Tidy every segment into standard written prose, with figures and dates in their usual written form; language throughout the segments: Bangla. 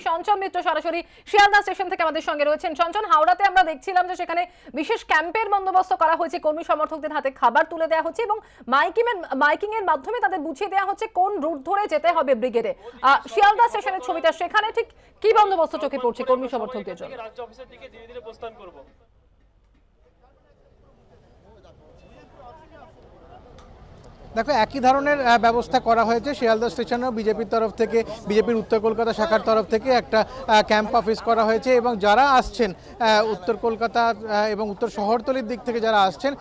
চঞ্চল মিত্র সরাসরি শিয়ালদা স্টেশন থেকে আমাদের সঙ্গে রয়েছেন। চঞ্চল, হাওড়াতে আমরা দেখছিলাম যে সেখানে বিশেষ ক্যাম্পের বন্দোবস্ত করা হয়েছে, কর্মী সমর্থকদের হাতে খাবার তুলে দেওয়া হচ্ছে এবং মাইকিং এর মাধ্যমে তাদের বুঝিয়ে দেওয়া হচ্ছে কোন রুট ধরে যেতে হবে ব্রিগেডে। শিয়ালদা স্টেশনের ছবিটা, সেখানে ঠিক কি বন্দোবস্ত চোখে পড়ছে কর্মী সমর্থকদের জন্য? রাজ্য অফিসের দিকে ধীরে ধীরে প্রস্থান করব। দেখো, একই ধরনের ব্যবস্থা করা হয়েছে শিয়ালদা স্টেশনেও। বিজেপির তরফ থেকে, বিজেপির উত্তর কলকাতা শাখার তরফ থেকে একটা ক্যাম্প অফিস করা হয়েছে এবং যারা আসছেন উত্তর কলকাতা এবং উত্তর শহরতলির দিক থেকে যারা আসছেন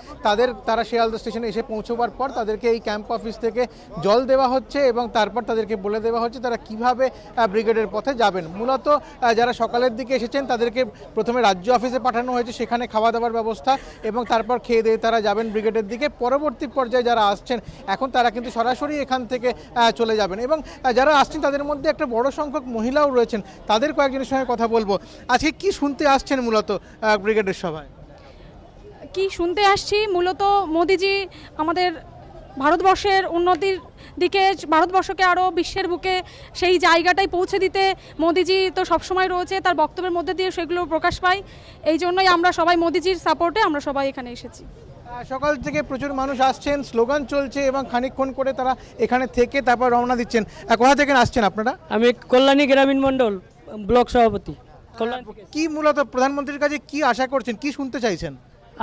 তারা শিয়ালদা স্টেশনে এসে পৌঁছবার পর তাদেরকে এই ক্যাম্প অফিস থেকে জল দেওয়া হচ্ছে এবং তারপর তাদেরকে বলে দেওয়া হচ্ছে তারা কিভাবে ব্রিগেডের পথে যাবেন। মূলত যারা সকালের দিকে এসেছেন তাদেরকে প্রথমে রাজ্য অফিসে পাঠানো হয়েছে, সেখানে খাওয়া দাওয়ার ব্যবস্থা, এবং তারপর খেয়ে দিয়ে তারা যাবেন ব্রিগেডের দিকে। পরবর্তী পর্যায়ে যারা আসছেন এখন তারা কিন্তু সরাসরি এখান থেকে চলে যাবেন এবং যারা আসছেন তাদের মধ্যে একটা বড় সংখ্যক মহিলাও রয়েছেন। তাদের কয়েকজনের সঙ্গে কথা বলবো। আজকে কি শুনতে আসছেন মূলত ব্রিগেডের সভায়? কি শুনতে আসছি, মূলত মোদিজি আমাদের ভারতবর্ষের উন্নতির দিকে, ভারতবর্ষকে আরও বিশ্বের বুকে সেই জায়গাটায় পৌঁছে দিতে মোদিজি তো সবসময় রয়েছে, তার বক্তব্যের মধ্যে দিয়ে সেগুলো প্রকাশ পায়। এই জন্যই আমরা সবাই মোদিজির সাপোর্টে আমরা সবাই এখানে এসেছি। সকাল থেকে প্রচুর মানুষ আসছেন, স্লোগান চলছে এবং খানিকক্ষণ করে তারা এখানে থেকে তারপর রওনা দিচ্ছেন। কোথা থেকে আসছেন আপনারা? আমি কল্যাণী গ্রামীণ মণ্ডল ব্লক সভাপতি। কি মূলত প্রধানমন্ত্রীর কাছে কি আশা করছেন, কি শুনতে চাইছেন?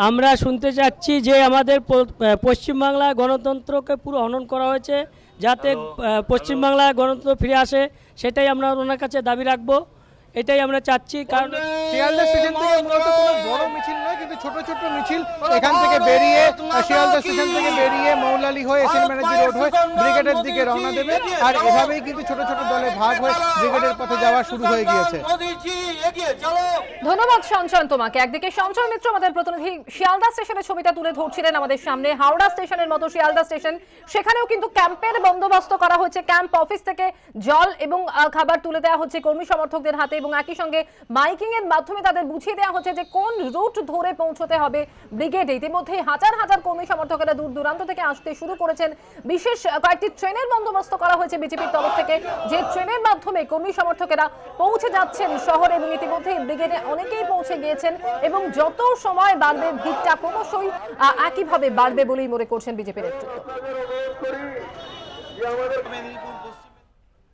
আমরা শুনতে চাচ্ছি যে আমাদের পশ্চিমবাংলায় গণতন্ত্রকে পুরো হনন করা হয়েছে, যাতে পশ্চিমবাংলায় গণতন্ত্র ফিরে আসে, সেটাই আমরা ওনার কাছে দাবি রাখবো। এটাই আমরা চাচ্ছি। কারণ শিয়ালদা স্টেশন থেকে মূলত কোনো বড় মিছিল নয়, কিন্তু ছোট ছোট মিছিল এখান থেকে বেরিয়ে শিয়ালদা স্টেশন থেকে বেরিয়ে মৌলালি হয়ে এসএন ব্যানার্জি রোড হয়ে ব্রিগেডের দিকে রওনা দেবে। আর এভাবেই কিন্তু ছোট ছোট দলে ভাগ হয়ে ব্রিগেডের পথে যাওয়া শুরু হয়ে গিয়েছে। ধন্যবাদ সঞ্চয়ন তোমাকে। একদিকে সঞ্চয় মিত্র আমাদের প্রতিনিধি শিয়ালদা স্টেশনের ছবিটা তুলে ধরছিলেন আমাদের সামনে। হাওড়া স্টেশনের মতো শিয়ালদা স্টেশন, সেখানেও কিন্তু ক্যাম্পের বন্দোবস্ত করা হয়েছে। ক্যাম্প অফিস থেকে জল এবং খাবার তুলে দেওয়া হচ্ছে কর্মী সমর্থকদের হাতে এবং একই সঙ্গে মাইকিং এর মাধ্যমে তাদের বুঝিয়ে দেওয়া হচ্ছে যে কোন রুট ধরে পৌঁছতে হবে ব্রিগেডে। ইতিমধ্যে হাজার হাজার কর্মী সমর্থকেরা দূর দূরান্ত থেকে আসতে শুরু করেছেন। বিশেষ কয়েকটি ট্রেনের বন্দোবস্ত করা হয়েছে বিজেপির তরফ থেকে, যে ট্রেনের মাধ্যমে কর্মী সমর্থকেরা পৌঁছে যাচ্ছেন শহরে এবং ইতিমধ্যে ব্রিগেডে অনেকেই পৌঁছে গিয়েছেন এবং যত সময় বাড়বে ভিড়টা ক্রমশই একইভাবে বাড়বে বলেই মনে করছেন বিজেপি নেতৃত্ব।